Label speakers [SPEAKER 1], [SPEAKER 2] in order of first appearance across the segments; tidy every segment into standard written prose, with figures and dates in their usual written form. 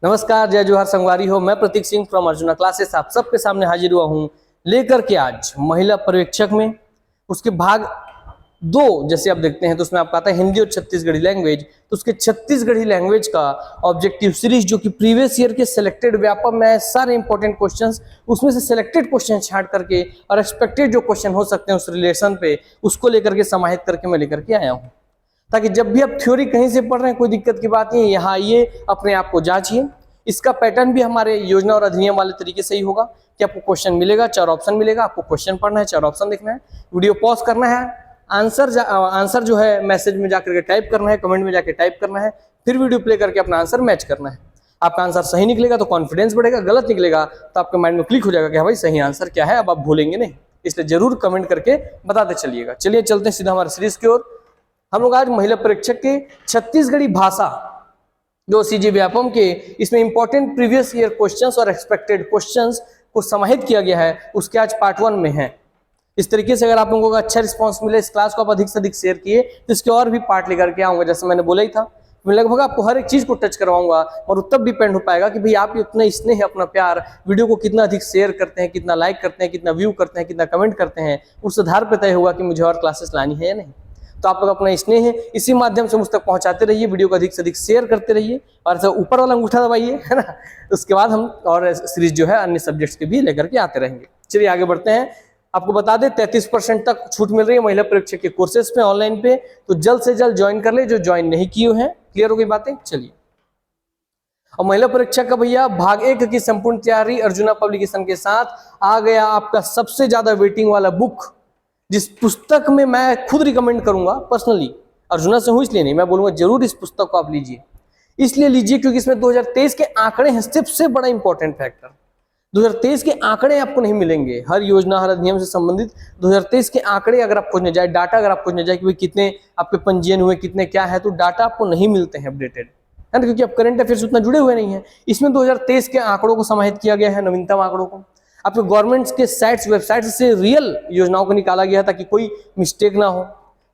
[SPEAKER 1] नमस्कार, जय जोहार संगवारी हो। मैं प्रतीक सिंह फ्रॉम अर्जुना क्लासेस आप सबके सामने हाजिर हुआ हूं लेकर के आज महिला पर्यवेक्षक में उसके भाग 2 जैसे आप देखते हैं तो उसमें आपका आता है हिंदी और छत्तीसगढ़ी लैंग्वेज। तो उसके छत्तीसगढ़ी लैंग्वेज का ऑब्जेक्टिव सीरीज जो कि प्रीवियस ईयर के सिलेक्टेड व्यापक में सारे इंपॉर्टेंट क्वेश्चंस उसमें से सिलेक्टेड क्वेश्चन छांट करके और एक्सपेक्टेड जो क्वेश्चन हो सकते हैं उस रिलेशन पे उसको लेकर के समाहित करके मैं लेकर के आया हूँ, ताकि जब भी आप थ्योरी कहीं से पढ़ रहे हैं कोई दिक्कत की बात नहीं है, यहाँ आइए अपने आप को जांचिए। इसका पैटर्न भी हमारे योजना और अधिनियम वाले तरीके से ही होगा कि आपको क्वेश्चन मिलेगा, 4 ऑप्शन मिलेगा, आपको क्वेश्चन पढ़ना है, 4 ऑप्शन देखना है, वीडियो पॉज करना है, आंसर जो है मैसेज में जाकर के टाइप करना है, कमेंट में जाकर टाइप करना है, फिर वीडियो प्ले करके अपना आंसर मैच करना है। आपका आंसर सही निकलेगा तो कॉन्फिडेंस बढ़ेगा, गलत निकलेगा तो आपके माइंड में क्लिक हो जाएगा कि हाँ भाई सही आंसर क्या है, अब आप भूलेंगे नहीं। इसलिए जरूर कमेंट करके बताते चलिएगा। चलिए चलते हैं सीधा हमारे सीरीज की ओर। हम लोग आज महिला परीक्षक के छत्तीसगढ़ी भाषा जो सीजी व्यापम के इसमें इंपॉर्टेंट प्रीवियस ईयर क्वेश्चंस और एक्सपेक्टेड क्वेश्चंस को समाहित किया गया है, उसके आज पार्ट 1 में है। इस तरीके से अगर आप लोगों को अच्छा रिस्पांस मिले, इस क्लास को आप अधिक से अधिक शेयर किए तो इसके और भी पार्ट लेकर के आऊंगा। जैसे मैंने बोला ही था, मैं लगभग आपको हर एक चीज को टच करवाऊंगा और तब डिपेंड हो पाएगा कि भाई आप इतना स्नेह, अपना प्यार वीडियो को कितना अधिक शेयर करते हैं, कितना लाइक करते हैं, कितना व्यू करते हैं, कितना कमेंट करते हैं, उस आधार पर तय होगा कि मुझे और क्लासेस लानी है या नहीं। तो आप लोग अपना स्नेह है इसी माध्यम से मुझ तक पहुंचाते रहिए, वीडियो को अधिक से अधिक शेयर करते रहिए और ऐसा ऊपर वाला अंगूठा दबाइए, है ना। उसके बाद हम और सीरीज जो है अन्य सब्जेक्ट्स के भी लेकर के आते रहेंगे। चलिए आगे बढ़ते हैं। आपको बता दें 33% तक छूट मिल रही है महिला परीक्षक के कोर्सेज पे ऑनलाइन पे, तो जल्द से जल्द ज्वाइन कर ले जो ज्वाइन नहीं किए हैं। क्लियर हो गई बातें। चलिए और महिला परीक्षा का भैया भाग 1 की संपूर्ण तैयारी अर्जुना पब्लिकेशन के साथ आ गया आपका सबसे ज्यादा वेटिंग वाला बुक, जिस पुस्तक में मैं खुद रिकमेंड करूंगा पर्सनली, अर्जुना से हूं इसलिए नहीं, मैं बोलूंगा जरूर इस पुस्तक को आप लीजिए। इसलिए लीजिए क्योंकि इसमें 2023 के आंकड़े हैं, सबसे बड़ा इंपॉर्टेंट फैक्टर। 2023 के आंकड़े आपको नहीं मिलेंगे, हर योजना हर अधिनियम से संबंधित 2023 के आंकड़े अगर आप खोजने जाए, डाटा अगर आप खोजने जाए कि भाई कितने आपके पंजीयन हुए, कितने क्या है, तो डाटा आपको नहीं मिलते हैं अपडेटेड, है ना, क्योंकि आप करंट अफेयर्स उतना जुड़े हुए नहीं है। इसमें 2023 के आंकड़ों को समाहित किया गया है, नवीनतम आंकड़ों को आपके गवर्नमेंट के साइट्स वेबसाइट से रियल योजनाओं को निकाला गया ताकि कोई मिस्टेक ना हो।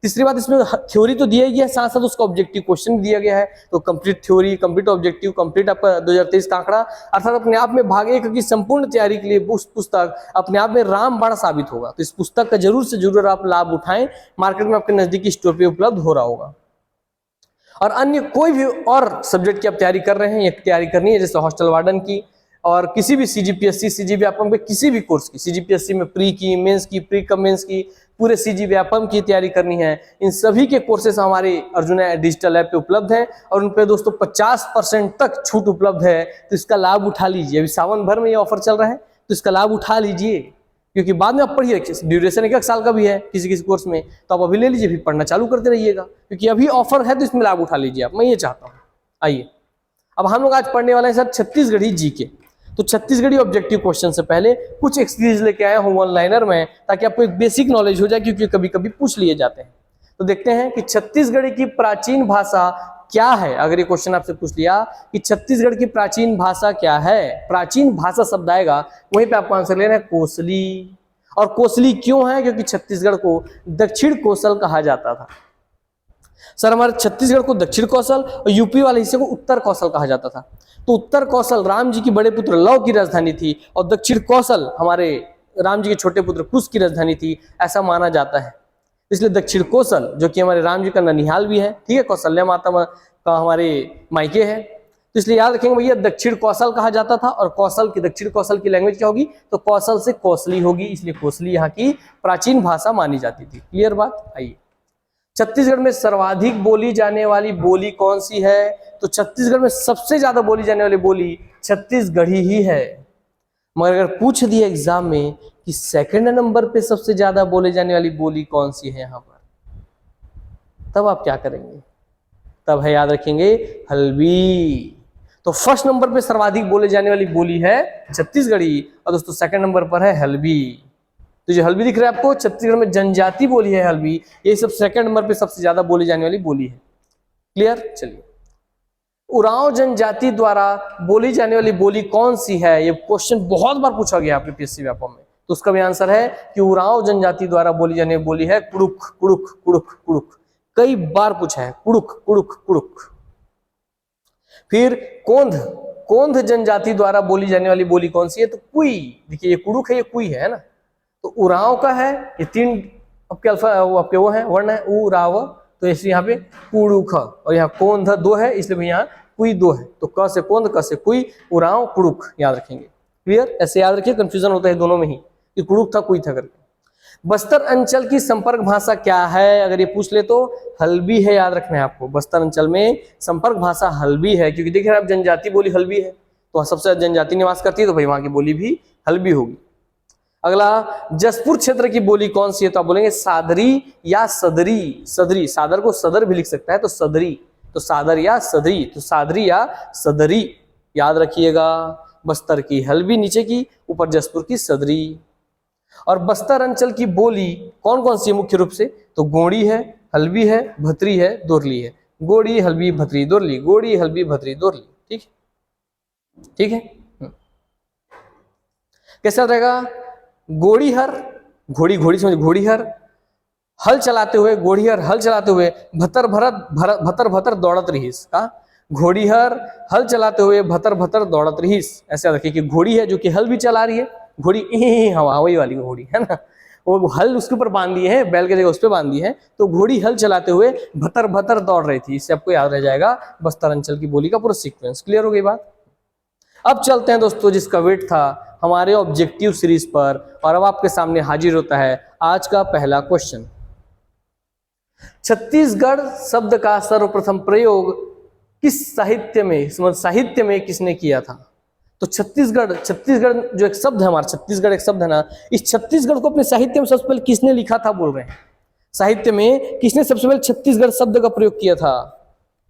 [SPEAKER 1] तीसरी बात, इसमें थ्योरी तो दिया गया है, साथ साथ उसका ऑब्जेक्टिव क्वेश्चन भी दिया गया है। तो complete theory, complete objective, complete आपका 2023 का आंकड़ा, अर्थात अपने आप में भाग 1 की संपूर्ण तैयारी के लिए पुस्तक अपने आप में रामबाण साबित होगा। तो इस पुस्तक का जरूर से जरूर आप लाभ उठाएं, मार्केट में आपके नजदीकी स्टोर पे उपलब्ध हो रहा होगा। और अन्य कोई भी और सब्जेक्ट की आप तैयारी कर रहे हैं या तैयारी करनी है, जैसे हॉस्टल वार्डन की और किसी भी सीजीपीएससी, सीजी व्यापम में किसी भी कोर्स की, सीजीपीएससी में प्री की, मेंस की, प्री कम मेंस की, पूरे सीजी व्यापम की तैयारी करनी है, इन सभी के कोर्सेस हमारे अर्जुना डिजिटल ऐप पे उपलब्ध है और उन पे दोस्तों 50% तक छूट उपलब्ध है। तो इसका लाभ उठा लीजिए। अभी सावन भर में ये ऑफर चल रहा है तो इसका लाभ उठा लीजिए, क्योंकि बाद में आप पढ़िए, ड्यूरेशन 1 साल का भी है किसी किसी कोर्स में, तो आप अभी ले लीजिए, फिर पढ़ना चालू करते रहिएगा, क्योंकि अभी ऑफर है तो इसमें लाभ उठा लीजिए आप। मैं ये चाहता हूँ। आइए अब हम लोग आज पढ़ने वाले हैं सर छत्तीसगढ़ी जीके। तो छत्तीसगढ़ी ऑब्जेक्टिव क्वेश्चन से पहले कुछ एक सीरीज लेके आया हूं वन लाइनर में, ताकि आपको एक बेसिक नॉलेज हो जाए, क्योंकि कभी कभी पूछ लिए जाते हैं। तो देखते हैं कि छत्तीसगढ़ी की प्राचीन भाषा क्या है। अगर ये क्वेश्चन आपसे पूछ लिया कि छत्तीसगढ़ की प्राचीन भाषा क्या है, प्राचीन भाषा शब्द आएगा, वहीं पे आपको आंसर लेना है कोसली। और कोसली क्यों है? क्योंकि छत्तीसगढ़ को दक्षिण कोसल कहा जाता था। सर हमारे छत्तीसगढ़ को दक्षिण कौशल और यूपी वाले हिस्से को उत्तर कौशल कहा जाता था। तो उत्तर कौशल राम जी की बड़े पुत्र लव की राजधानी थी और दक्षिण कौशल हमारे राम जी के छोटे पुत्र कुश की राजधानी थी, ऐसा माना जाता है। इसलिए दक्षिण कौशल जो कि हमारे राम जी का ननिहाल भी है, ठीक है, कौशल्या माता का हमारे मायके है, तो इसलिए याद रखेंगे भैया दक्षिण कौशल कहा जाता था। और कौशल की, दक्षिण कौशल की लैंग्वेज क्या होगी? तो कौशल से कोसली होगी, इसलिए कोसली यहाँ की प्राचीन भाषा मानी जाती थी। क्लियर बात। आइए, छत्तीसगढ़ में सर्वाधिक बोली जाने वाली बोली कौन सी है? तो छत्तीसगढ़ में सबसे ज्यादा बोली जाने वाली बोली छत्तीसगढ़ी ही है। मगर अगर पूछ दिया एग्जाम में कि सेकंड नंबर पे सबसे ज्यादा बोले जाने वाली बोली कौन सी है यहाँ पर, तब आप क्या करेंगे? तब है, याद रखेंगे, हल्बी। तो फर्स्ट नंबर पे सर्वाधिक बोले जाने वाली बोली है छत्तीसगढ़ी और दोस्तों सेकंड नंबर पर है हल्बी। तो जो हल्बी दिख रहा है आपको, छत्तीसगढ़ में जनजाति बोली है हल्बी, ये सब सेकंड नंबर पे सबसे ज्यादा बोली जाने वाली बोली है। क्लियर। चलिए, उरांव जनजाति द्वारा बोली जाने वाली बोली कौन सी है? ये क्वेश्चन बहुत बार पूछा गया आपके पीएससी व्यापम में, तो उसका भी आंसर है कि उरांव जनजाति द्वारा बोली जाने वाली बोली है कुड़ुक। कुड़ुक कुड़ुक कुड़ुक, कई बार पूछा है, कुड़ुक कुड़ुक कुड़ुक। फिर कोंध, कोंध जनजाति द्वारा बोली जाने वाली बोली कौन सी है? तो कुई। देखिए ये कुड़ुक है, ये कुई है ना। तो उरांव का है, ये 3 आपके अल्फा आपके वो है वर्ण है उ राव, तो इसलिए यहाँ पे कुड़ुख, और यहाँ कोंध 2 है इसलिए यहाँ कुई 2 है। तो क से कोंध, क से कुई, उरांव, कुड़ुक याद रखेंगे। क्लियर? ऐसे याद रखिए, कंफ्यूजन होता है दोनों में ही कि कुड़ुक था कुई था करके। बस्तर अंचल की संपर्क भाषा क्या है? अगर ये पूछ ले तो हल्बी है, याद रखना है आपको। बस्तर अंचल में संपर्क भाषा हल्बी है, क्योंकि देखिए आप जनजाति बोली हल्बी है, तो सबसे ज्यादा जनजाति निवास करती है, तो भाई वहां की बोली भी हल्बी होगी। अगला, जसपुर क्षेत्र की बोली कौन सी है? तो आप बोलेंगे सादरी या सदरी। सदरी, सादर को सदर भी लिख सकता है, तो सदरी, तो सादर या सदरी, तो सादरी या सदरी याद रखिएगा। बस्तर की हल्बी नीचे की, ऊपर जसपुर की सदरी। और बस्तर अंचल की बोली कौन कौन सी है मुख्य रूप से? तो गोड़ी है, हल्बी है, भतरी है, दोरली है। गोड़ी, हल्बी, भतरी, दोरली, गोड़ी, हल्बी, भतरी, दोरली। ठीक है, ठीक है। कैसा रहेगा? गोड़ी हर, घोड़ी, घोड़ी समझ, घोड़ी हर, हल चलाते हुए, गोड़ी हर हल चलाते हुए, भतर भरत भतर भतर दौड़त रहीस। का घोड़ी हर हल चलाते हुए भतर भतर दौड़त रहीस। ऐसा रखिए कि घोड़ी है जो कि हल भी चला रही है, घोड़ी हवा हवाई वाली घोड़ी है ना, वो हल उसके ऊपर बांध दिए है, बैल के जगह उस पर बांध दी है, तो घोड़ी हल चलाते हुए भतर भतर दौड़ रही थी। इससे आपको याद रह जाएगा बस्तर अंचल की बोली का पूरा सीक्वेंस। क्लियर हो गई बात? अब चलते हैं दोस्तों, जिसका वेट था हमारे ऑब्जेक्टिव सीरीज पर, और अब आपके सामने हाजिर होता है आज का पहला क्वेश्चन। छत्तीसगढ़ शब्द का सर्वप्रथम प्रयोग किस साहित्य में, साहित्य में किसने किया था? तो छत्तीसगढ़, छत्तीसगढ़ जो एक शब्द है हमारा, छत्तीसगढ़ एक शब्द है ना, इस छत्तीसगढ़ को अपने साहित्य में सबसे पहले किसने लिखा था बोल रहे हैं? साहित्य में किसने सबसे पहले छत्तीसगढ़ शब्द का प्रयोग किया था?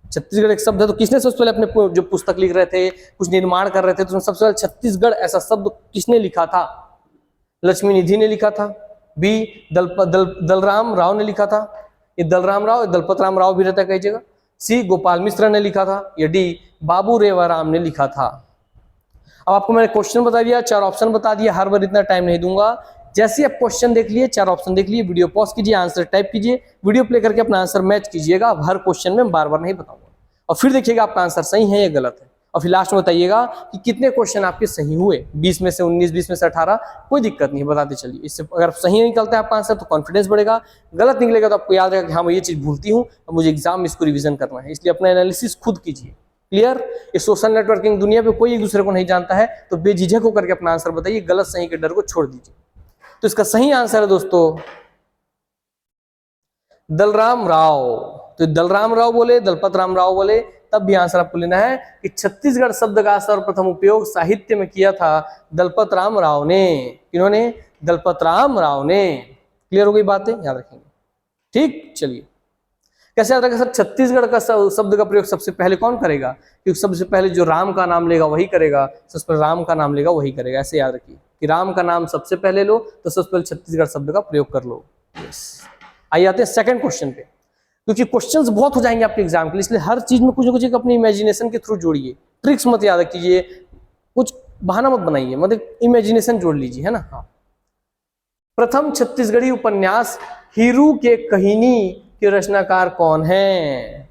[SPEAKER 1] छत्तीसगढ़ एक शब्द है, तो किसने सबसे पहले अपने जो पुस्तक लिख रहे थे, कुछ निर्माण कर रहे थे, तो सबसे पहले छत्तीसगढ़ ऐसा शब्द किसने लिखा था? लक्ष्मी निधि ने लिखा था, बी दलराम राव ने लिखा था, ये दलराम राव, दलपत राम राव भी रहता है कई जगह, सी गोपाल मिश्र ने लिखा था, या डी बाबू रेवाराम ने लिखा था। अब आपको मैंने क्वेश्चन बता दिया, 4 ऑप्शन बता दिया, हर बार इतना टाइम नहीं दूंगा। जैसे आप क्वेश्चन देख लिए, 4 ऑप्शन देख लिए, वीडियो पॉज कीजिए, आंसर टाइप कीजिए, वीडियो प्ले करके अपना आंसर मैच कीजिएगा। अब हर क्वेश्चन में बार बार नहीं बताऊंगा, और फिर देखिएगा आपका आंसर सही है या गलत है, और फिर लास्ट में बताइएगा कि कितने क्वेश्चन आपके सही हुए। 20 में से 19, 20 में से 18, कोई दिक्कत नहीं, बताते चलिए। इससे अगर सही निकलता है आपका आंसर तो कॉन्फिडेंस बढ़ेगा, गलत निकलेगा तो आपको याद रहेगा कि हाँ मैं ये चीज भूलती हूँ और मुझे एग्जाम में इसको रिविजन करना है, इसलिए अपना एनालिसिस खुद कीजिए। क्लियर? इस सोशल नेटवर्किंग दुनिया पे कोई एक दूसरे को नहीं जानता है, तो बेझिझक होकर के अपना आंसर बताइए, गलत सही के डर को छोड़ दीजिए। तो इसका सही आंसर है दोस्तों दलराम राव। तो दलराम राव बोले, दलपत राम राव बोले, तब भी आंसर आपको लेना है कि छत्तीसगढ़ शब्द का सर्वप्रथम उपयोग साहित्य में किया था दलपत राम राव ने। किन्होंने? दलपत राम राव ने। क्लियर हो गई बातें? याद रखेंगे। ठीक, चलिए। कैसे याद रखें सर? छत्तीसगढ़ का शब्द का प्रयोग सबसे पहले कौन करेगा? क्योंकि सबसे पहले जो राम का नाम लेगा वही करेगा, सबसे पहले राम का नाम लेगा वही करेगा। ऐसे याद रखिए कि राम का नाम सबसे पहले लो तो सबसे पहले छत्तीसगढ़ शब्द का प्रयोग कर लो। आइए आते हैं सेकंड क्वेश्चन पे, क्योंकि क्वेश्चंस बहुत हो जाएंगे आपके एग्जाम के लिए, इसलिए हर चीज में कुछ ना कुछ अपनी इमेजिनेशन के थ्रू जोड़िए। ट्रिक्स मत याद कीजिए, कुछ बहाना मत बनाइए, मतलब इमेजिनेशन जोड़ लीजिए, है ना। हाँ, प्रथम छत्तीसगढ़ी उपन्यास हीरू के कहिनी के रचनाकार कौन है?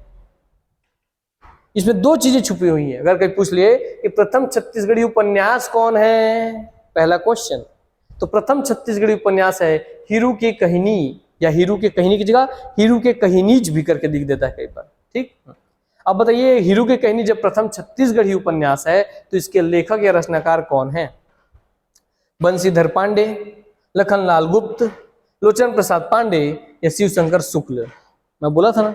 [SPEAKER 1] इसमें 2 चीजें छुपी हुई हैं। अगर कहीं पूछ लिए कि प्रथम छत्तीसगढ़ी उपन्यास कौन है, पहला क्वेश्चन, तो प्रथम छत्तीसगढ़ी उपन्यास है हीरू की कहिनी, या हीरू के कहिनी की जगह हीरू के कहिनीज भी करके लिख देता है कई बार। ठीक, अब बताइए हीरू के कहिनी जब प्रथम छत्तीसगढ़ी उपन्यास है तो इसके लेखक या रचनाकार कौन है? बंशीधर पांडे, लखनलाल गुप्त, लोचन प्रसाद पांडे, या शिवशंकर शुक्ल। मैं बोला था ना,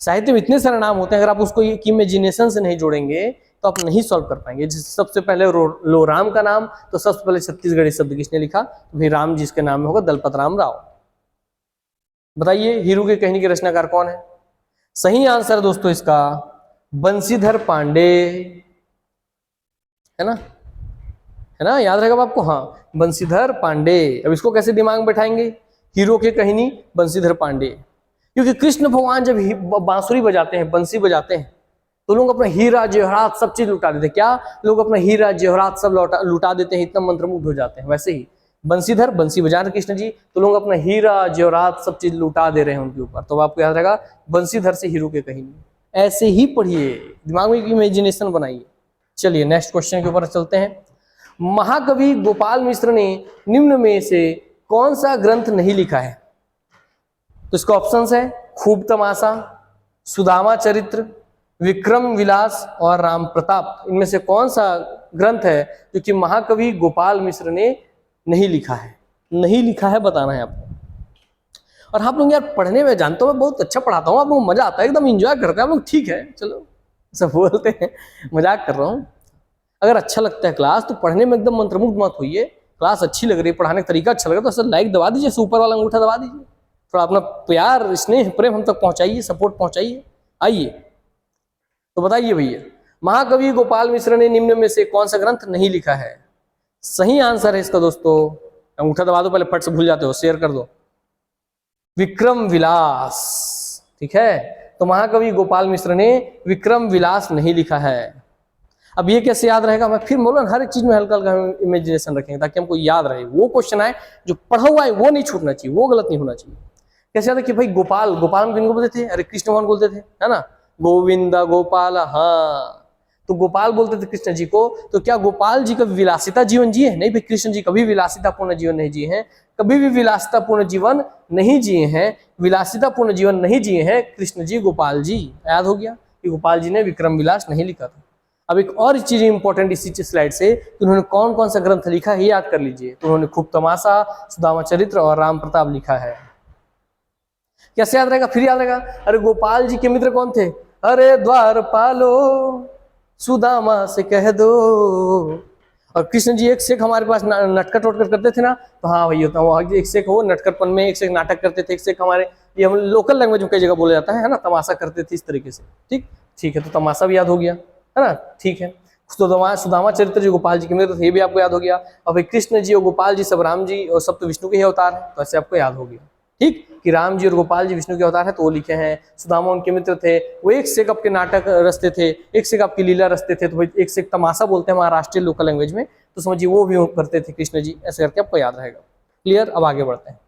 [SPEAKER 1] साहित्य में इतने सारे नाम होते हैं, अगर आप उसको एक इमेजिनेशन से नहीं जोड़ेंगे तो आप नहीं सॉल्व कर पाएंगे। सबसे पहले लो राम का नाम, तो सबसे पहले छत्तीसगढ़ी शब्द किसने लिखा? तो फिर राम जिसके नाम में होगा दलपत राम राव। बताइए हीरू के कहिनी के रचनाकार कौन है? सही आंसर दोस्तों इसका बंशीधर पांडे, है ना, है ना, याद रहेगा आपको। हाँ, बंशीधर पांडे। अब इसको कैसे दिमाग में बैठाएंगे? हीरो के कहिनी बंशीधर पांडे, क्योंकि कृष्ण भगवान जब बांसुरी बजाते हैं, बंसी बजाते हैं, तो लोग अपना हीरा जेवरात सब चीज लुटा देते हैं। क्या? लोग अपना हीरा जेवरात सब लुटा देते हैं, इतना मंत्रमुग्ध हो जाते हैं। वैसे ही बंसीधर, बंसी बजा रहे कृष्ण जी, तो लोग अपना हीरा जेवरात सब चीज लुटा दे रहे हैं उनके ऊपर। तो आपको याद रहेगा बंसीधर से हीरो के कहिनी। ऐसे ही पढ़िए, दिमाग में इमेजिनेशन बनाइए। चलिए नेक्स्ट क्वेश्चन के ऊपर चलते हैं। महाकवि गोपाल मिश्र ने निम्न में से कौन सा ग्रंथ नहीं लिखा है? तो इसका ऑप्शंस है खूब तमाशा, सुदामा चरित्र, विक्रम विलास और राम प्रताप। इनमें से कौन सा ग्रंथ है जो कि महाकवि गोपाल मिश्र ने नहीं लिखा है? नहीं लिखा है बताना है आपको। और आप लोग यार पढ़ने में, जानते हो मैं बहुत अच्छा पढ़ाता हूँ, आप लोग मजा आता है, एकदम एंजॉय करते हैं आप लोग। ठीक है चलो सब बोलते हैं, मजाक कर रहा हूँ। अगर अच्छा लगता है क्लास तो पढ़ने में एकदम मंत्रमुग्ध मत होइए। क्लास अच्छी लग रही है, पढ़ाने का तरीका अच्छा लग रहा है तो ऐसा लाइक दबा दीजिए, ऊपर वाला अंगूठा दबा दीजिए, थोड़ा अपना प्यार स्नेह प्रेम हम तक पहुंचाइए, सपोर्ट पहुंचाइए। आइए तो बताइए भैया, महाकवि गोपाल मिश्र ने निम्न में से कौन सा ग्रंथ नहीं लिखा है? सही आंसर है इसका दोस्तों, अंगूठा दबा दो, पहले फट से भूल जाते हो, शेयर कर दो, विक्रम विलास। ठीक है, तो महाकवि गोपाल मिश्र ने विक्रम विलास नहीं लिखा है। अब ये कैसे याद रहेगा? मैं फिर बोला हर एक चीज में हल्का हल्का इमेजिनेशन रखेंगे ताकि हमको याद रहे। वो क्वेश्चन आए जो पढ़ा हुआ है वो नहीं छूटना चाहिए, वो गलत नहीं होना चाहिए। कैसे याद है कि भाई गोपाल, गोपाल किनको बोलते थे? अरे कृष्ण भगवान बोलते थे, है ना, गोविंदा गोपाल। हाँ, तो गोपाल बोलते थे कृष्ण जी को। तो क्या गोपाल जी कभी विलासिता जीवन जिए? नहीं भाई, कृष्ण जी कभी विलासितापूर्ण जीवन नहीं जिए हैं, कभी भी विलासितापूर्ण जीवन नहीं जिए हैं, विलासितापूर्ण जीवन नहीं जिए हैं कृष्ण जी, गोपाल जी। याद हो गया कि गोपाल जी ने विक्रम विलास नहीं लिखा था। अब एक और चीज इंपॉर्टेंट इसी स्लाइड से, तो उन्होंने कौन कौन सा ग्रंथ लिखा है याद कर लीजिए। तो उन्होंने खूब तमाशा, सुदामा चरित्र और राम प्रताप लिखा है। कैसे याद रहेगा? फिर याद रहेगा। अरे गोपाल जी के मित्र कौन थे? अरे द्वारपालो सुदामा से कह दो। और कृष्ण जी एक से एक हमारे पास नटखट वटखट करते थे ना, तो हाँ भैया, तो एक से एक वो नटखटपन में एक से एक नाटक करते थे, एक से एक हमारे, ये हम लोकल लैंग्वेज में कई जगह बोला जाता है ना, तमाशा करते थे इस तरीके से। ठीक है, तो तमाशा भी याद हो गया, है ना। ठीक है, सुदामा चरित्र जो गोपाल जी के मित्र थे ये भी आपको याद हो गया। और भाई कृष्ण जी और गोपाल जी सब राम जी और सब तो विष्णु के ही अवतार है, तो ऐसे आपको याद हो गया। ठीक, कि राम जी और गोपाल जी विष्णु के अवतार है तो वो लिखे हैं। सुदामा उनके मित्र थे, वो एक से एक आपके नाटक रचते थे, एक से एक आपकी लीला रचते थे, तो भाई एक से एक तमाशा बोलते हैं महाराष्ट्रीय लोकल लैंग्वेज में, तो समझिए वो भी करते थे कृष्ण जी। ऐसे करके आपको याद रहेगा। क्लियर? अब आगे बढ़ते हैं।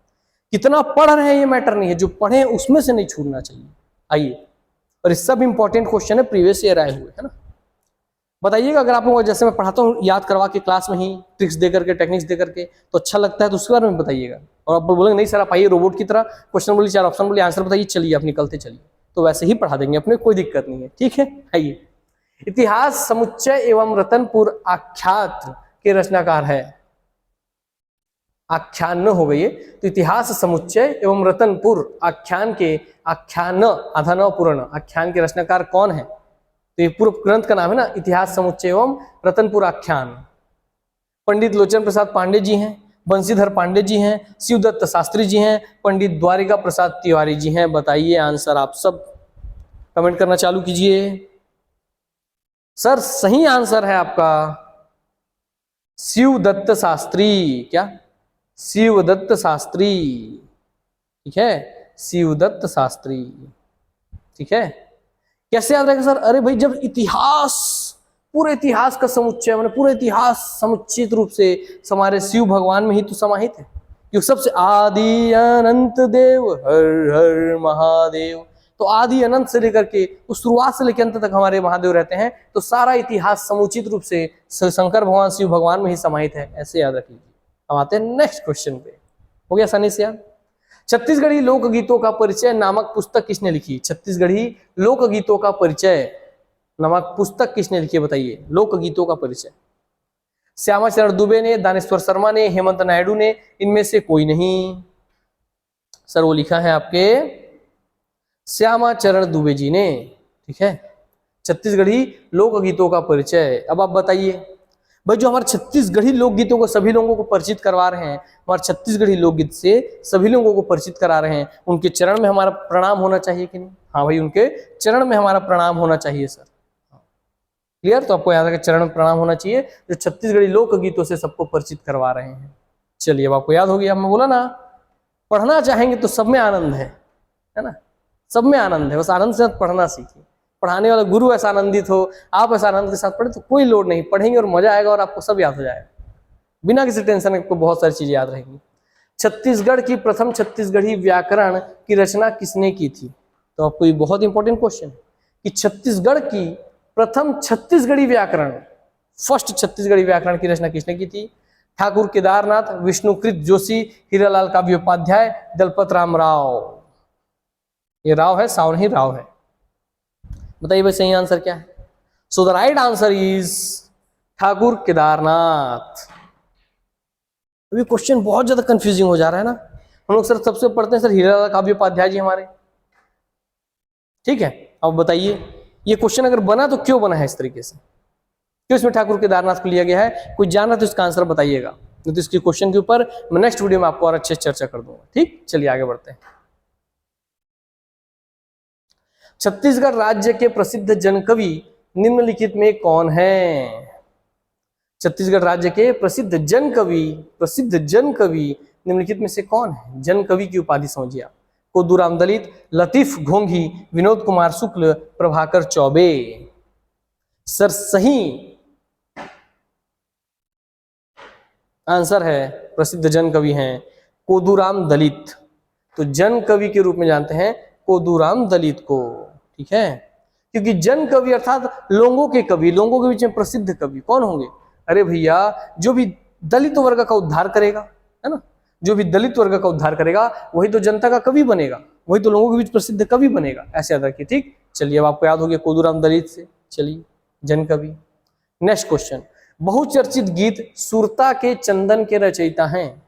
[SPEAKER 1] कितना पढ़ रहे हैं ये मैटर नहीं है, जो पढ़े उसमें से नहीं छूटना चाहिए। आइए, और ये सब इंपॉर्टेंट क्वेश्चन है, प्रीवियस ईयर आए हुए, है ना। बताइएगा अगर आप लोगों को, जैसे मैं पढ़ाता हूँ याद करवा के क्लास में ही, ट्रिक्स दे करके, टेक्निक्स दे करके, तो अच्छा लगता है तो उसके बारे में बताइएगा। और आप बोलेंगे नहीं सर आप आइए रोबोट की तरह, क्वेश्चन बोलिए, 4 ऑप्शन बोलिए, आंसर बताइए, चलिए आप निकलते चलिए, तो वैसे ही पढ़ा देंगे अपने, कोई दिक्कत नहीं है। ठीक है, आइए। इतिहास समुच्चय एवं रतनपुर आख्यात के रचनाकार है। आख्यान हो गई है, तो इतिहास समुच्चय एवं रतनपुर आख्यान के, आख्यान आधा न पूर्ण, आख्यान के रचनाकार कौन है? तो ये पूर्व ग्रंथ का नाम है ना, इतिहास समुच्चय एवं रतनपुर आख्यान। पंडित लोचन प्रसाद पांडे जी हैं, बंशीधर पांडे जी हैं, शिवदत्त शास्त्री जी हैं, पंडित द्वारिका प्रसाद तिवारी जी हैं। बताइए आंसर, आप सब कमेंट करना चालू कीजिए। सर सही आंसर है आपका शिवदत्त शास्त्री। क्या? शिवदत्त शास्त्री। ठीक है, शिवदत्त शास्त्री। ठीक है, कैसे याद रहेगा सर? अरे भाई जब इतिहास, पूरे इतिहास का समुच्चय, मैंने पूरे इतिहास समुचित रूप से हमारे शिव भगवान में ही तो समाहित है, क्योंकि सबसे आदि अनंत देव हर हर महादेव, तो आदि अनंत से लेकर के उस शुरुआत से लेकर अंत तक हमारे महादेव रहते हैं, तो सारा इतिहास समुचित रूप से शंकर भगवान शिव भगवान में ही समाहित है, ऐसे याद रख लीजिए। हम आते हैं नेक्स्ट क्वेश्चन पे। हो गया आसानी से याद? छत्तीसगढ़ी लोकगीतों का परिचय नामक पुस्तक किसने लिखी? छत्तीसगढ़ी लोकगीतों का परिचय नामक पुस्तक किसने लिखी? बताइए, लोकगीतों का परिचय। श्यामाचरण दुबे ने, दानेश्वर शर्मा ने, हेमंत नायडू ने, इनमें से कोई नहीं। सर वो लिखा है आपके श्यामाचरण दुबे जी ने। ठीक है, छत्तीसगढ़ी लोकगीतों का परिचय। अब आप बताइए भाई, जो हमारे छत्तीसगढ़ी लोकगीतों को सभी लोगों को परिचित करवा रहे हैं, हमारे छत्तीसगढ़ी लोकगीत से सभी लोगों को परिचित करा रहे हैं, उनके चरण में हमारा प्रणाम होना चाहिए कि नहीं? हाँ भाई, उनके चरण में हमारा प्रणाम होना चाहिए सर। क्लियर? तो आपको याद रखना, चरण में प्रणाम होना चाहिए, जो छत्तीसगढ़ी लोकगीतों से सबको परिचित करवा रहे हैं। चलिए, अब आपको याद हो गया। मैं बोला ना, पढ़ना चाहेंगे तो सब में आनंद है ना, सब में आनंद है, बस आनंद से पढ़ना सीखिए। पढ़ाने वाला गुरु ऐसा आनंदित हो, आप ऐसा आनंद के साथ पढ़े तो कोई लोड नहीं, पढ़ेंगे और मजा आएगा और आपको सब याद हो जाएगा, बिना किसी टेंशन के आपको बहुत सारी चीजें याद रहेंगी। छत्तीसगढ़ की प्रथम छत्तीसगढ़ी व्याकरण की रचना किसने की थी? तो आपको ये बहुत इंपॉर्टेंट क्वेश्चन कि छत्तीसगढ़ की प्रथम छत्तीसगढ़ी व्याकरण फर्स्ट छत्तीसगढ़ी व्याकरण की रचना किसने की थी? ठाकुर केदारनाथ, विष्णुकृत जोशी, हीरालाल काव्योपाध्याय, दलपत राम राव। ये राव है, साव नहीं, राव है। बताइए भाई सही आंसर क्या है? सो the right answer is Thakur Kedarnath. अभी क्वेश्चन बहुत ज्यादा कंफ्यूजिंग हो जा रहा है ना। हम लोग सर सबसे पढ़ते हैं सर हीरालाल काव्योपाध्याय जी हमारे, ठीक है। अब बताइए ये क्वेश्चन अगर बना तो क्यों बना है इस तरीके से, क्यों इसमें ठाकुर केदारनाथ को लिया गया है? कोई जाना तो इसका आंसर बताइएगा, नहीं तो इसके क्वेश्चन के ऊपर मैं नेक्स्ट वीडियो में आपको और अच्छे से चर्चा कर दूंगा। ठीक, चलिए आगे बढ़ते हैं। छत्तीसगढ़ राज्य के प्रसिद्ध जनकवि निम्नलिखित में कौन है? छत्तीसगढ़ राज्य के प्रसिद्ध जनकवि निम्नलिखित में से कौन है? जनकवि की उपाधि समझिए आप। कोदूराम दलित, लतीफ घोंघी, विनोद कुमार शुक्ल, प्रभाकर चौबे। सर सही आंसर है प्रसिद्ध जनकवि हैं कोदूराम दलित। तो जनकवि के रूप में जानते हैं कोदूराम दलित को, ठीक है। क्योंकि जनकवि अर्थात लोगों के कवि, लोगों के बीच में प्रसिद्ध कवि कौन होंगे? अरे भैया जो भी दलित वर्ग का उद्धार करेगा, है ना, जो भी दलित वर्ग का उद्धार करेगा वही तो जनता का कवि बनेगा, वही तो लोगों के बीच प्रसिद्ध कवि बनेगा, ऐसे याद रखिए। ठीक, चलिए अब आपको याद हो गया कोदूराम दलित से। चलिए जनकवि। नेक्स्ट क्वेश्चन, बहुचर्चित गीत सुरता के चंदन के रचयिता हैं।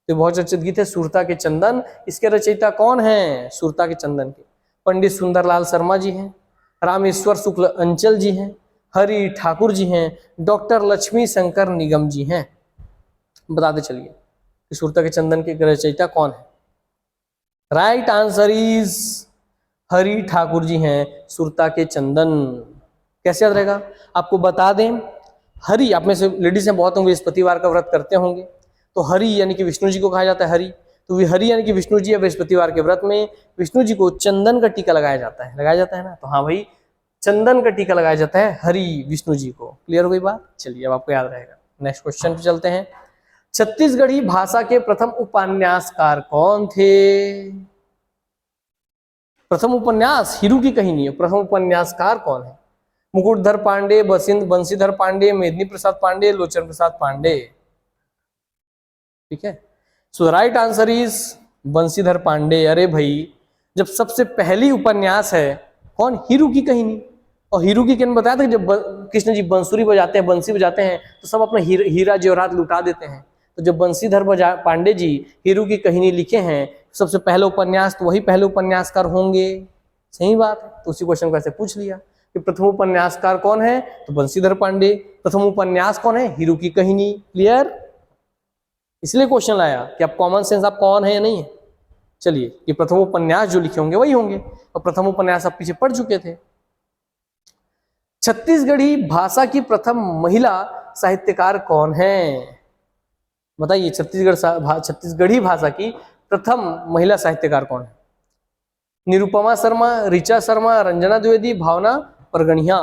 [SPEAKER 1] तो बहुचर्चित गीत है सुरता के चंदन, इसके रचयिता कौन है? सुरता के चंदन के पंडित सुंदरलाल शर्मा जी हैं, रामेश्वर शुक्ल अंचल जी हैं, हरि ठाकुर जी हैं, डॉक्टर लक्ष्मी शंकर निगम जी हैं। बताते चलिए कि सुरता के चंदन के रचयिता कौन है? Right answer is Hari Thakur ji हैं सुरता के चंदन। कैसे याद रहेगा? आपको बता दें, हरि, आप में से लेडीज हैं बहुत होंगे बृहस्पतिवार का व्रत करते होंगे, तो हरि यानी कि विष्णु जी को कहा जाता है हरि। तो हरि यानी कि विष्णु जी है, बृहस्पतिवार के व्रत में विष्णु जी को चंदन का टीका लगाया जाता है ना। तो हाँ भाई, चंदन का टीका लगाया जाता है हरि विष्णु जी को। क्लियर हो गई बात? चलिए अब आपको याद रहेगा। नेक्स्ट क्वेश्चन पे चलते हैं। छत्तीसगढ़ी भाषा के प्रथम उपन्यासकार कौन थे? प्रथम उपन्यास हीरू की कहानी, प्रथम उपन्यासकार कौन है? मुकुटधर पांडे, बंशीधर पांडे, मेदिनी प्रसाद पांडे, लोचन प्रसाद पांडे। ठीक है, so right answer is Banshidhar Pandey. अरे भाई, जब सबसे पहली उपन्यास है कौन? हीरू की कहानी। और हीरू की कहानी बताया था कि जब कृष्ण जी बंसुरी बजाते हैं, बंसी बजाते हैं, तो सब अपना हीरा जेवरात लुटा देते हैं। तो जब बंशीधर पांडे जी हीरू की कहानी लिखे हैं, सबसे पहले उपन्यास, तो वही पहले उपन्यासकार होंगे। सही बात है, तो उसी क्वेश्चन को ऐसे पूछ लिया कि प्रथम उपन्यासकार कौन है? तो बंशीधर पांडे। प्रथम उपन्यास कौन है? हीरू की कहानी। क्लियर? इसलिए क्वेश्चन लाया कि आप कॉमन सेंस आप कौन है या नहीं है। चलिए, ये प्रथम उपन्यास जो लिखे होंगे वही होंगे, और प्रथम उपन्यास आप पीछे पढ़ चुके थे। छत्तीसगढ़ी भाषा की प्रथम महिला साहित्यकार कौन है? बताइए, छत्तीसगढ़ी भाषा की प्रथम महिला साहित्यकार कौन है? निरुपमा शर्मा, ऋचा शर्मा, रंजना द्विवेदी, भावना परगणिया।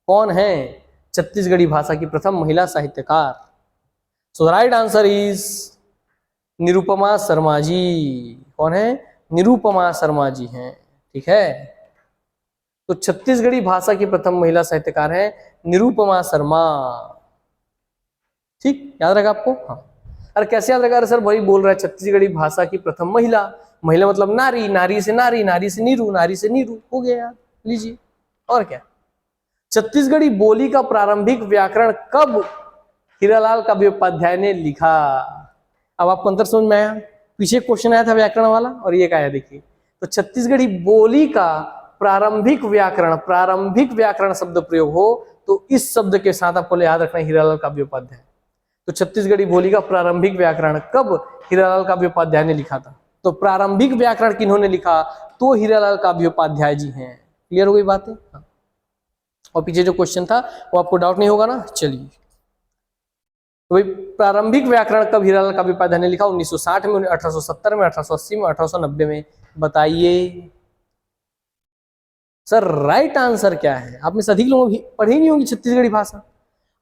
[SPEAKER 1] कौन है छत्तीसगढ़ी भाषा की प्रथम महिला साहित्यकार? So right answer is Nirupama Sharma ji. कौन है? निरुपमा शर्मा जी हैं। ठीक है, तो छत्तीसगढ़ी भाषा की प्रथम महिला साहित्यकार है निरुपमा शर्मा। ठीक, याद रहेगा आपको? हाँ। अरे कैसे याद रहेगा? अरे सर वही बोल रहा है छत्तीसगढ़ी भाषा की प्रथम महिला, महिला मतलब नारी, नारी से नारी, नारी से नीरू, नारी से नीरू, हो गया यार। लीजिए, और क्या। छत्तीसगढ़ी बोली का प्रारंभिक व्याकरण कब हीरालाल काव्योपाध्याय ने लिखा? अब आपको अंतर समझ में आया? पीछे क्वेश्चन आया था व्याकरण वाला, और ये क्या है देखिए। तो छत्तीसगढ़ी बोली का प्रारंभिक व्याकरण शब्द प्रयोग हो तो इस शब्द के साथ आपको याद रखना हीरालाल काव्योपाध्याय। तो छत्तीसगढ़ी बोली का प्रारंभिक व्याकरण कब हीरालाल काव्योपाध्याय ने लिखा था? तो प्रारंभिक व्याकरण किन्होंने लिखा? तो हीरालाल काव्योपाध्याय जी हैं। क्लियर हो गई बातें? हाँ। और पीछे जो क्वेश्चन था वो आपको डाउट नहीं होगा ना? चलिए, तो भाई प्रारंभिक व्याकरण कब हीरालाल काव्योपाध्याय ने लिखा? 1960 में, 1870 में, 1880 में, 1890 में। बताइए सर राइट आंसर क्या है? आप में से अधिक लोगों की पढ़ी नहीं होगी छत्तीसगढ़ी भाषा।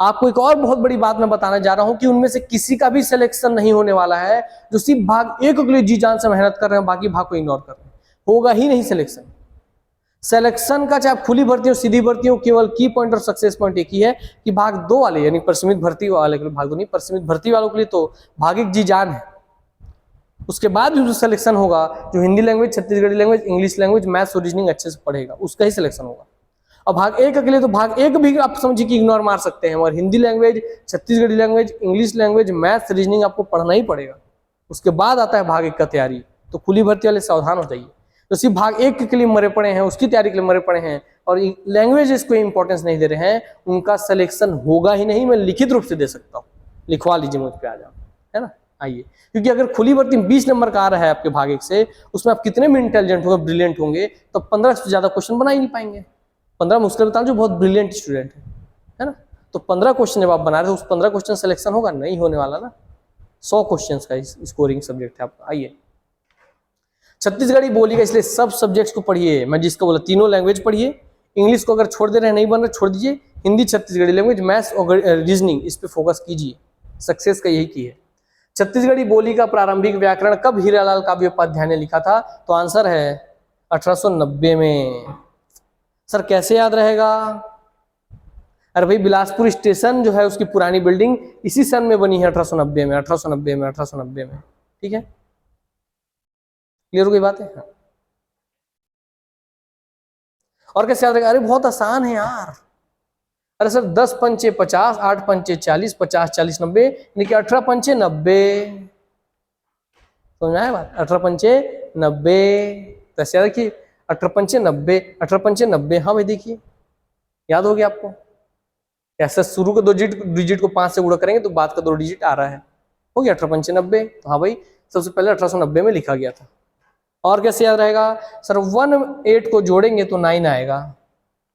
[SPEAKER 1] आपको एक और बहुत बड़ी बात मैं बताना जा रहा हूं कि उनमें से किसी का भी सिलेक्शन नहीं होने वाला है जो सिर्फ भाग 1 के लिए जी जान से मेहनत कर रहे हैं, बाकी भाग को इग्नोर कर रहे हैं। होगा ही नहीं सिलेक्शन। सिलेक्शन का, चाहे खुली भर्ती हो सीधी भर्ती हो, केवल की पॉइंट और सक्सेस पॉइंट एक ही है कि भाग 2 वाले यानी परिसीमित भर्ती वाले के लिए, भाग 2 नहीं परिसीमित भर्ती वालों के लिए तो भागिक जी जान है। उसके बाद भी जो सिलेक्शन होगा, जो Hindi language, Chhattisgarhi language, English language, maths और रीजनिंग अच्छे से पढ़ेगा उसका ही सिलेक्शन होगा। और भाग 1 के लिए तो भाग 1 भी आप समझिए कि इग्नोर मार सकते हैं, और Hindi language, Chhattisgarhi language, English language, maths, reasoning आपको पढ़ना ही पड़ेगा। उसके बाद आता है भाग 1 का तैयारी। तो खुली भर्ती वाले सावधान हो जाइए, तो सिर्फ भाग 1 के लिए मरे पड़े हैं, उसकी तैयारी के लिए मरे पड़े हैं और लैंग्वेज को इंपॉर्टेंस नहीं दे रहे हैं, उनका सिलेक्शन होगा ही नहीं। मैं लिखित रूप से दे सकता हूँ, लिखवा लीजिए मुझ पे आ जाओ, है ना। आइए, क्योंकि अगर खुली भर्ती 20 नंबर का आ रहा है आपके भाग 1 से, उसमें आप कितने भी इंटेलिजेंट होंगे, ब्रिलियंट होंगे, तो 15 से ज्यादा क्वेश्चन बना ही नहीं पाएंगे। 15 मुश्किल बता जो बहुत ब्रिलियंट स्टूडेंट है ना। तो 15 क्वेश्चन जब आप बना रहे हो, उस 15 क्वेश्चन सिलेक्शन होगा नहीं होने वाला ना। 100 क्वेश्चन का स्कोरिंग सब्जेक्ट है आपका। आइए, छत्तीसगढ़ी बोली का, इसलिए सब सब्जेक्ट्स को पढ़िए। मैं जिसको बोला तीनों लैंग्वेज पढ़िए। इंग्लिश को अगर छोड़ दे रहे हैं, नहीं बन रहा, छोड़ दीजिए। हिंदी, छत्तीसगढ़ी लैंग्वेज, मैथ्स और रीजनिंग, इस पे फोकस कीजिए। सक्सेस का यही की है। छत्तीसगढ़ी बोली का प्रारंभिक व्याकरण कब हीरालाल काव्योपाध्याय ने लिखा था? तो आंसर है 1890 में। सर कैसे याद रहेगा? अरे भाई, बिलासपुर स्टेशन जो है उसकी पुरानी बिल्डिंग इसी सन में बनी है, 1890 में, 1890 में, 1890 में। ठीक है, क्लियर हो गई बात है? हाँ। और कैसे याद रहेगा? अरे बहुत आसान है यार। अरे सर 10 पंचे 50, 8 पंचे 40, 50 40 90, यानी कि 18 पंचे 90। समझ में आया बात? 18 पंचे 90। कैसे याद रखिए? 18 पंचे 90, 18 पंचे 90। हाँ भाई देखिए, याद हो गया आपको? ऐसे शुरू के 2 डिजिट को 5 से गुणा करेंगे तो बाद का 2 डिजिट आ रहा है, हो गया 18 पंचे 90। तो हाँ भाई, सबसे पहले 1890 में लिखा गया था। और कैसे याद रहेगा? सर 1 8 को जोड़ेंगे तो 9 आएगा।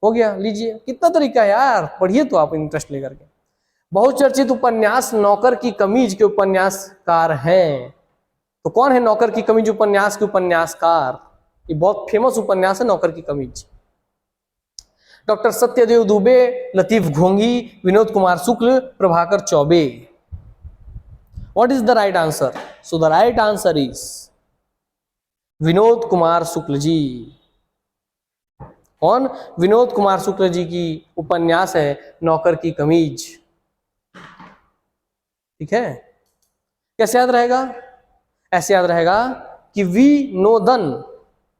[SPEAKER 1] हो गया, लीजिए। कितना तरीका है यार, पढ़िए तो आप इंटरेस्ट लेकर के। बहुचर्चित उपन्यास नौकर की कमीज के उपन्यासकार हैं। तो कौन है नौकर की कमीज उपन्यास के उपन्यासकार? ये बहुत फेमस उपन्यास है नौकर की कमीज। डॉक्टर सत्यदेव दुबे, लतीफ घोंगी, Vinod Kumar Shukla, Prabhakar Choubey. What is the right answer? So the right answer is Vinod Kumar Shukla ji. कौन? विनोद कुमार शुक्ल जी की उपन्यास है नौकर की कमीज। ठीक है, कैसे याद रहेगा? ऐसे याद रहेगा कि वी नो दन,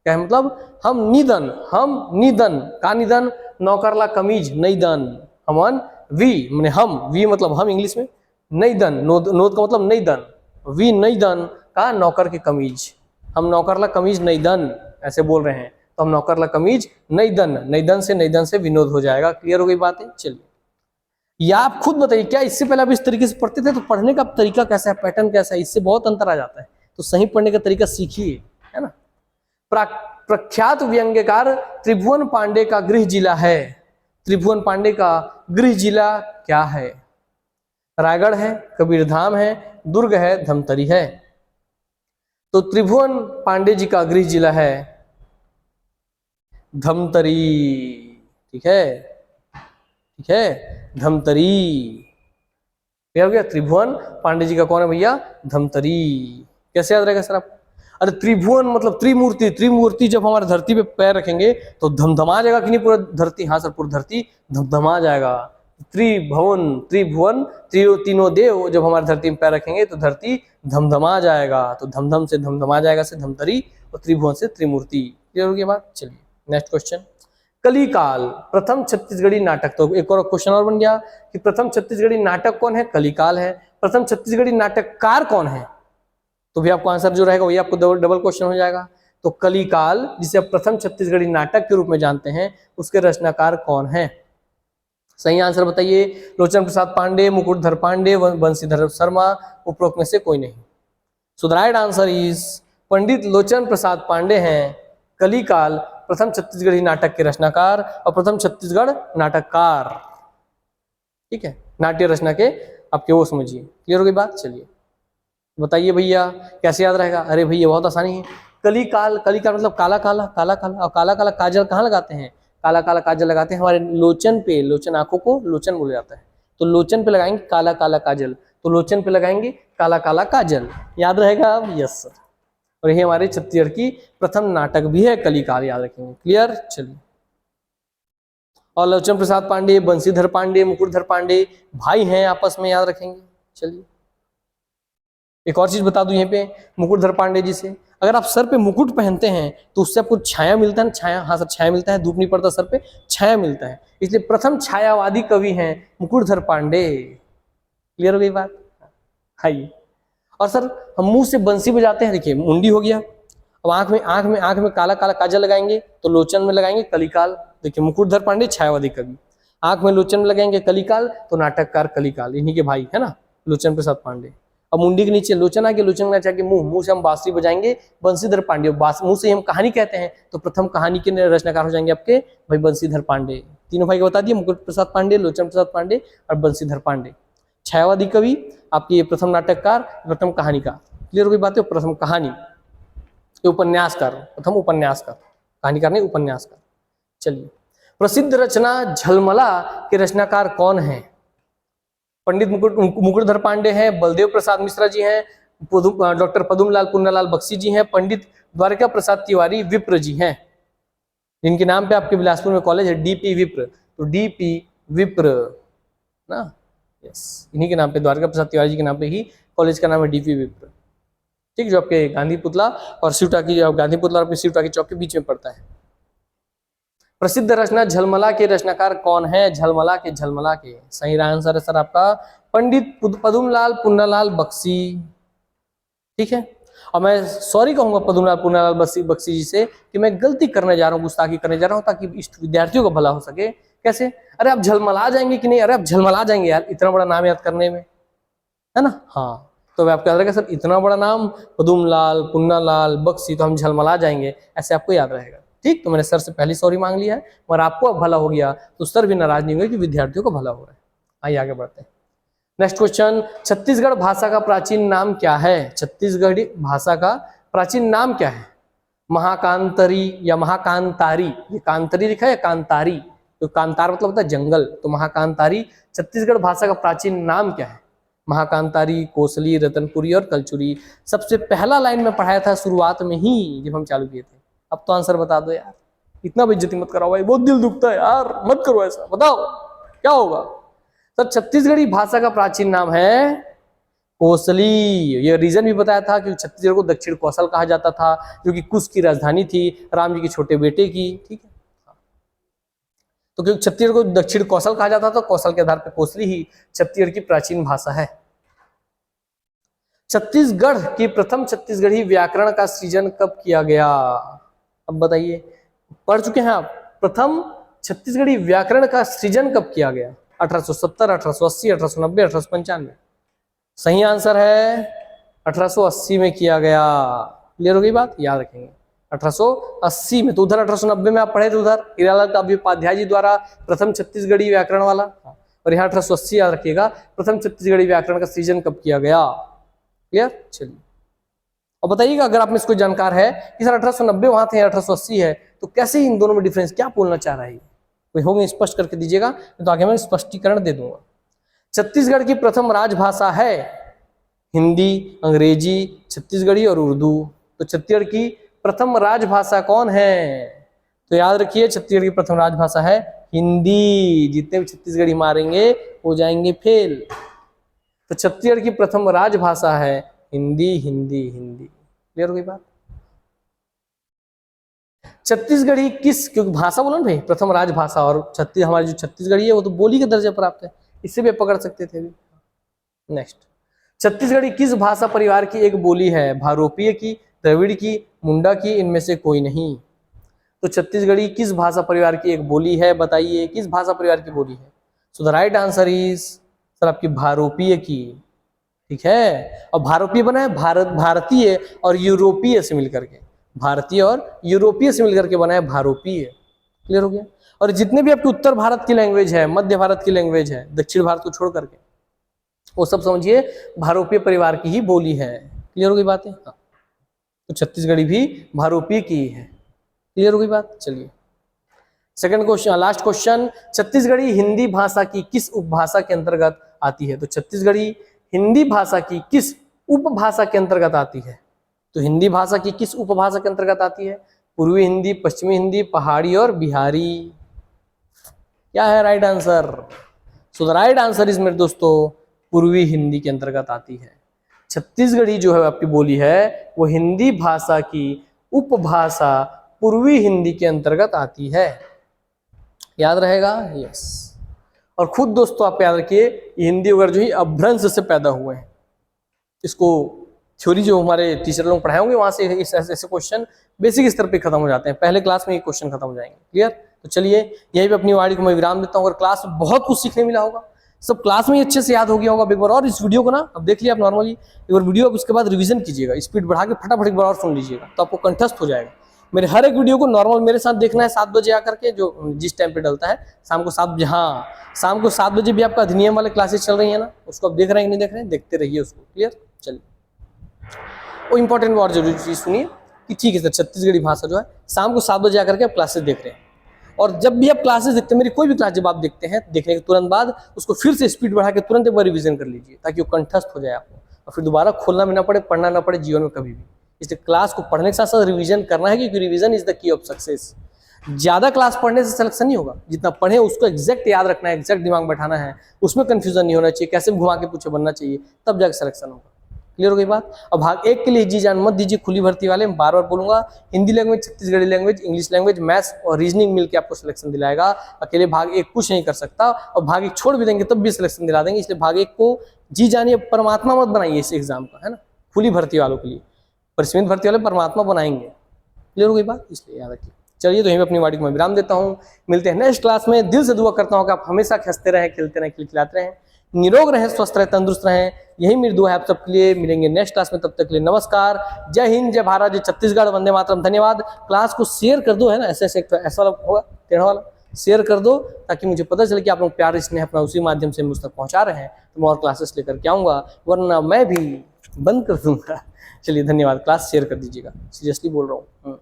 [SPEAKER 1] क्या है मतलब? हम निधन, हम निधन का निधन, नौकरला कमीज नईदन। हमन वी माने हम, वी मतलब हम इंग्लिश में, नईदन नोद का मतलब नईदन, वी नईदन का नौकर की कमीज। हम नौकरला कमीज नईदन ऐसे बोल रहे हैं, तो हम नौकरला कमीज नईदन, नईदन से विनोद हो जाएगा। क्लियर हो गई बात है? चलिए, या आप खुद बताइए, क्या इससे पहले आप इस तरीके से पढ़ते थे? तो पढ़ने का तरीका कैसा है, पैटर्न कैसा है? इससे बहुत अंतर आ जाता है, तो सही पढ़ने का तरीका सीखिए, है ना। प्रख्यात व्यंग्यकार त्रिभुवन पांडे का गृह जिला है। त्रिभुवन पांडे का गृह जिला क्या है? रायगढ़ है, कबीरधाम है, दुर्ग है, धमतरी है। तो त्रिभुवन पांडे जी का गृह जिला है धमतरी। ठीक है, ठीक है, धमतरी। क्या हो गया? त्रिभुवन पांडे जी का कौन है भैया? धमतरी। कैसे याद रहेगा सर आप? अरे त्रिभुवन मतलब त्रिमूर्ति, त्रिमूर्ति जब हमारे धरती पे पैर रखेंगे तो धमधमा जाएगा कि नहीं पूरा धरती? हाँ सर, पूरा धरती धमधमा जाएगा। त्रिभुवन, त्रिभुवन, तीनों देव जब हमारे धरती में पैर रखेंगे तो धरती धमधमा जाएगा। तो धमधम से धमधमा जाएगा से धमतरी, और त्रिभुवन से त्रिमूर्ति। क्लियर हो गई बात? चलिए नेक्स्ट क्वेश्चन। कलिकाल प्रथम छत्तीसगढ़ी नाटक। तो एक और क्वेश्चन और बन गया कि प्रथम छत्तीसगढ़ी नाटक कौन है? कलिकाल है। प्रथम छत्तीसगढ़ी नाटककार कौन है? तो भी आपको आंसर जो रहेगा वही आपको डबल क्वेश्चन हो जाएगा। तो कलिकाल, जिसे आप प्रथम छत्तीसगढ़ी नाटक के रूप में जानते हैं, उसके रचनाकार कौन है? सही आंसर बताइए। लोचन प्रसाद पांडे, मुकुटधर पांडे, बंशीधर शर्मा, उपरोक्त में से कोई नहीं। So the right answer is Pandit Lochan Prasad Pandey हैं कलिकाल प्रथम छत्तीसगढ़ी नाटक के रचनाकार और प्रथम छत्तीसगढ़ नाटककार। ठीक है, नाट्य रचना के आपके वो समझिए। क्लियर हो गई बात? चलिए बताइए भैया, कैसे याद रहेगा? अरे भैया बहुत आसानी है। कलिकाल, कलिकाल मतलब काला काला, काला काला। और काला काला काजल कहाँ लगाते हैं? काला काला काजल लगाते हैं हमारे लोचन पे। लोचन, आंखों को लोचन बोला जाता है, तो लोचन पे लगाएंगे काला काला काजल। तो लोचन पे लगाएंगे काला काला काजल। याद रहेगा अब? Yes sir. और ये हमारे छत्तीसगढ़ की प्रथम नाटक भी है कलिकाल, याद रखेंगे। क्लियर, चलिए। और लोचन प्रसाद पांडे, बंशीधर पांडे, मुकुटधर पांडे भाई हैं आपस में, याद रखेंगे। चलिए एक और चीज बता दूं यहाँ पे, मुकुटधर पांडे जी से, अगर आप सर पे मुकुट पहनते हैं तो उससे आपको छाया मिलता है ना, छाया, हाँ सर छाया मिलता है, धूप नहीं पड़ता सर पे, छाया मिलता है, इसलिए प्रथम छायावादी कवि हैं मुकुटधर पांडे। क्लियर हो गई बात? हाइए। और सर हम मुंह से बंसी बजाते हैं, देखिए मुंडी हो गया, अब आंख में काला काला काजल लगाएंगे तो लोचन में लगाएंगे कलिकाल। देखिए मुकुटधर पांडे छायावादी कवि, आंख में लोचन में लगाएंगे कलिकाल तो नाटककार कलिकाल, इन्हीं के भाई है ना, लोचन प्रसाद पांडे। अब मुंडी के नीचे लोचन आके, लोचन में जाके मुंह से हम बांसुरी बजाएंगे बंशीधर पांडे, मुंह से हम कहानी कहते हैं तो प्रथम कहानी के रचनाकार हो जाएंगे आपके भाई बंशीधर पांडे। तीनों भाई को बता दिए, मुकुट प्रसाद पांडे, लोचन प्रसाद पांडे और बंशीधर पांडे। छायावादी कवि आपके ये प्रथम नाटककार, प्रथम कहानीकार। क्लियर हो गई बात है? प्रथम कहानी, उपन्यासकार, प्रथम उपन्यासकार, कहानीकार नहीं उपन्यासकार। चलिए प्रसिद्ध रचना झलमला के रचनाकार कौन है? पंडित मुकुटधर पांडे हैं, बलदेव प्रसाद मिश्रा जी हैं, डॉक्टर पदुमलाल पुन्नालाल बख्शी जी हैं, पंडित द्वारका प्रसाद तिवारी विप्र जी हैं, जिनके नाम पे आपके बिलासपुर में कॉलेज है डीपी विप्र, तो डीपी विप्र ना, यस, इन्हीं के नाम पे, द्वारका प्रसाद तिवारी जी के नाम पे ही कॉलेज का नाम है डीपी विप्र। ठीक, जो आपके गांधी पुतला और शिव टाकी, गांधी पुतला और शिव टाकी चौक के बीच में पड़ता है। प्रसिद्ध रचना झलमला के रचनाकार कौन है? झलमला के सही आंसर है सर आपका पंडित पदुमलाल पुन्नालाल बख्शी। ठीक है, और मैं सॉरी कहूंगा पदुमलाल पुन्नालाल बख्शी जी से कि मैं गलती करने जा रहा हूँ, गुस्ताखी करने जा रहा हूँ, ताकि विद्यार्थियों का भला हो सके। कैसे? अरे आप झलमला जाएंगे कि नहीं? अरे आप झलमला जाएंगे यार, इतना बड़ा नाम याद करने में, है ना। हाँ, तो आपको याद रहेगा सर इतना बड़ा नाम पदुमलाल पुन्नालाल बख्शी, तो हम झलमला जाएंगे, ऐसे आपको याद रहेगा। ठीक, तो मैंने सर से पहले सॉरी मांग लिया है, और आपको अब भला हो गया तो सर भी नाराज नहीं हुए कि विद्यार्थियों को भला हो रहा है। आइए आगे बढ़ते हैं। नेक्स्ट क्वेश्चन, छत्तीसगढ़ भाषा का प्राचीन नाम क्या है? छत्तीसगढ़ी भाषा का प्राचीन नाम क्या है? महाकांतरी या महाकांतारी? ये कांतरी लिखा है या कांतारी? तो कांतार मतलब होता है जंगल, तो महाकांतारी छत्तीसगढ़ भाषा का प्राचीन नाम क्या है? महाकांतारी, कोसली, रतनपुरी और कलचुरी। सबसे पहला लाइन में पढ़ाया था शुरुआत में ही जब हम चालू किए थे। अब तो आंसर बता दो यार, इतना बेइज्जती मत कराओ भाई, बहुत दिल दुखता है यार, मत करो ऐसा, बताओ क्या होगा? सर छत्तीसगढ़ी भाषा का प्राचीन नाम है कोसली। ये रीजन भी बताया था कि छत्तीसगढ़ को दक्षिण कौशल कहा जाता था, जो कि कुश की राजधानी थी, राम जी के छोटे बेटे की। ठीक है, तो क्योंकि छत्तीसगढ़ को दक्षिण कौशल कहा जाता था, तो कौशल के आधार पर कोसली ही छत्तीसगढ़ की प्राचीन भाषा है। छत्तीसगढ़ की प्रथम छत्तीसगढ़ी व्याकरण का सृजन कब किया गया? अब बताइए, पढ़ चुके हैं आप? प्रथम छत्तीसगढ़ी व्याकरण का सृजन कब किया गया? 1870, 1880, 1890, 1895? सही आंसर है 1880 में किया गया। क्लियर हो गई बात? याद रखेंगे 1880 में। तो उधर 1890 में आप पढ़े थे, उधर हीरालाल उपाध्याय जी द्वारा प्रथम छत्तीसगढ़ी व्याकरण वाला, और यहाँ 1880 याद रखिएगा, प्रथम छत्तीसगढ़ी व्याकरण का सृजन कब किया गया। क्लियर? चलिए और बताइएगा अगर आप में इसको जानकार है कि सर 1890 वहां थे, 1880 है, तो कैसे इन दोनों में डिफरेंस, क्या बोलना चाह रहा है? कोई होंगे स्पष्ट करके दीजिएगा, तो आगे मैं स्पष्टीकरण दे दूंगा। छत्तीसगढ़ की प्रथम राजभाषा है हिंदी, अंग्रेजी, छत्तीसगढ़ी और उर्दू। तो छत्तीसगढ़ की प्रथम राजभाषा कौन है? तो याद रखिए छत्तीसगढ़ की प्रथम राजभाषा है हिंदी। जितने भी छत्तीसगढ़ी मारेंगे हो जाएंगे फेल। तो छत्तीसगढ़ की प्रथम राजभाषा है हिंदी, हिंदी, हिंदी। क्लियर हो गई बात? छत्तीसगढ़ी किस, क्योंकि भाषा बोलो ना भाई, प्रथम राजभाषा, और हमारी जो छत्तीसगढ़ी है वो तो बोली के दर्जे प्राप्त है, इससे भी पकड़ सकते थे। नेक्स्ट, छत्तीसगढ़ी किस भाषा परिवार की एक बोली है? भारोपीय की, द्रविड़ की, मुंडा की, इनमें से कोई नहीं। तो छत्तीसगढ़ी किस भाषा परिवार की एक बोली है? बताइए किस भाषा परिवार की बोली है? सो the right answer is sir आपकी भारोपीय की। ठीक है, और भारोपीय बना है भारतीय और यूरोपीय से मिलकर के, भारतीय और यूरोपीय से मिलकर के बना है भारोपीय। क्लियर हो गया? और जितने भी आपके उत्तर भारत की लैंग्वेज है, मध्य भारत की लैंग्वेज है, दक्षिण भारत को छोड़ करके, वो सब समझिए भारोपीय परिवार की ही बोली है। क्लियर हो गई बात है? हाँ, तो छत्तीसगढ़ी भी भारोपीय की है। क्लियर हो गई बात? चलिए second question, last question, Chhattisgarhi Hindi भाषा की किस उपभाषा के अंतर्गत आती है? तो छत्तीसगढ़ी हिंदी भाषा की किस उपभाषा के अंतर्गत आती है? तो हिंदी भाषा की किस उपभाषा के अंतर्गत आती है? पूर्वी हिंदी, पश्चिमी हिंदी, पहाड़ी और बिहारी। क्या है right answer? So the right answer is मेरे दोस्तों पूर्वी हिंदी के अंतर्गत आती है। छत्तीसगढ़ी जो है आपकी बोली है वो हिंदी भाषा की उपभाषा पूर्वी हिंदी के अंतर्गत आती है। याद रहेगा? यस। और खुद दोस्तों आप याद रखिए हिंदी वगैरह जो है अपभ्रंश से पैदा हुए हैं। इसको थ्योरी जो हमारे टीचर लोग पढ़ाए होंगे वहां से ऐसे क्वेश्चन बेसिक स्तर पे खत्म हो जाते हैं, पहले क्लास में ये क्वेश्चन खत्म हो जाएंगे। क्लियर? तो चलिए यही पे अपनी वाणी को मैं विराम देता हूँ। अगर क्लास में बहुत कुछ सीखने मिला होगा, सब क्लास में ही अच्छे से याद हो गया होगा एक बार और इस वीडियो को ना अब देख लिया आप नॉर्मली एक बार वीडियो, उसके बाद रिवीजन कीजिएगा, स्पीड बढ़ा के फटाफट एक बार और सुन लीजिएगा तो आपको कंठस्थ हो जाएगा। मेरे हर एक वीडियो को नॉर्मल मेरे साथ देखना है 7 बजे आकर के, जो जिस टाइम पे डलता है शाम को 7 बजे। हाँ, शाम को 7 बजे भी आपका अधिनियम वाले क्लासेस चल रही है ना, उसको आप देख रहे हैं कि नहीं देख रहे हैं? देखते रहिए उसको। क्लियर? चलिए वो इंपॉर्टेंट और जरूरी चीज सुनिए कि ठीक है सर छत्तीसगढ़ी भाषा जो है शाम को 7 बजे आकर के आप क्लासेस देख रहे हैं, और जब भी आप क्लासेस देखते हैं, मेरी कोई भी क्लास जब आप देखते हैं, देखने के तुरंत बाद उसको फिर से स्पीड बढ़ा के तुरंत एक बार रिवीजन कर लीजिए ताकि वो कंठस्थ हो जाए आपको, और फिर दोबारा खोलना भी ना पड़े, पढ़ना ना पड़े जीवन में कभी भी। इसलिए क्लास को पढ़ने के साथ साथ रिवीजन करना है, क्योंकि revision is the key of success. ज्यादा क्लास पढ़ने से सिलेक्शन नहीं होगा, जितना पढ़े उसको एग्जैक्ट याद रखना है, एग्जैक्ट दिमाग में बैठाना है, उसमें कंफ्यूजन नहीं होना चाहिए, कैसे घुमा के पूछे बनना चाहिए, तब जाकर सिलेक्शन होगा। क्लियर हो गई बात? अब भाग 1 के लिए जी जान मत दीजिए, खुली भर्ती वाले मैं बार बार बोलूंगा, Hindi language, Chhattisgarhi language, English language, maths और रीजनिंग मिलकर आपको सिलेक्शन दिलाएगा। अकेले भाग 1 कुछ नहीं कर सकता, और भाग 1 छोड़ भी देंगे तब भी सिलेक्शन दिला देंगे। इसलिए भाग 1 को जी जानिए, परमात्मा मत बनाइए इस एग्जाम का, है ना, खुली भर्ती वालों के लिए। परिसीमित भर्ती वाले परमात्मा बनाएंगे। क्लियर हो गई बात? इसलिए याद रखिए। चलिए तो यहीं पे अपनी वाणी को मैं विराम देता हूँ, मिलते हैं नेक्स्ट क्लास में। दिल से दुआ करता हूँ कि आप हमेशा हंसते रहें, खेलते रहें, खिलखिलाते रहें, निरोग रहें, स्वस्थ रहें, तंदुरुस्त रहें। यही मेरी दुआ है आप सबके लिए। मिलेंगे नेक्स्ट क्लास में, तब तक के लिए नमस्कार, जय हिंद, जय भारत, जय छत्तीसगढ़, वंदे मातरम। धन्यवाद। क्लास को शेयर कर दो, है ना, ऐसा वाला होगा टेढ़ा वाला, शेयर कर दो ताकि मुझे पता चले कि आप लोग प्यार स्नेह अपना उसी माध्यम से मुझ तक पहुंचा रहे हैं, तो मैं और क्लासेस लेकर के आऊँगा, वरना मैं भी बंद कर दूंगा। चलिए धन्यवाद। क्लास शेयर कर दीजिएगा, सीरियसली बोल रहा हूँ।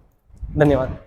[SPEAKER 1] धन्यवाद।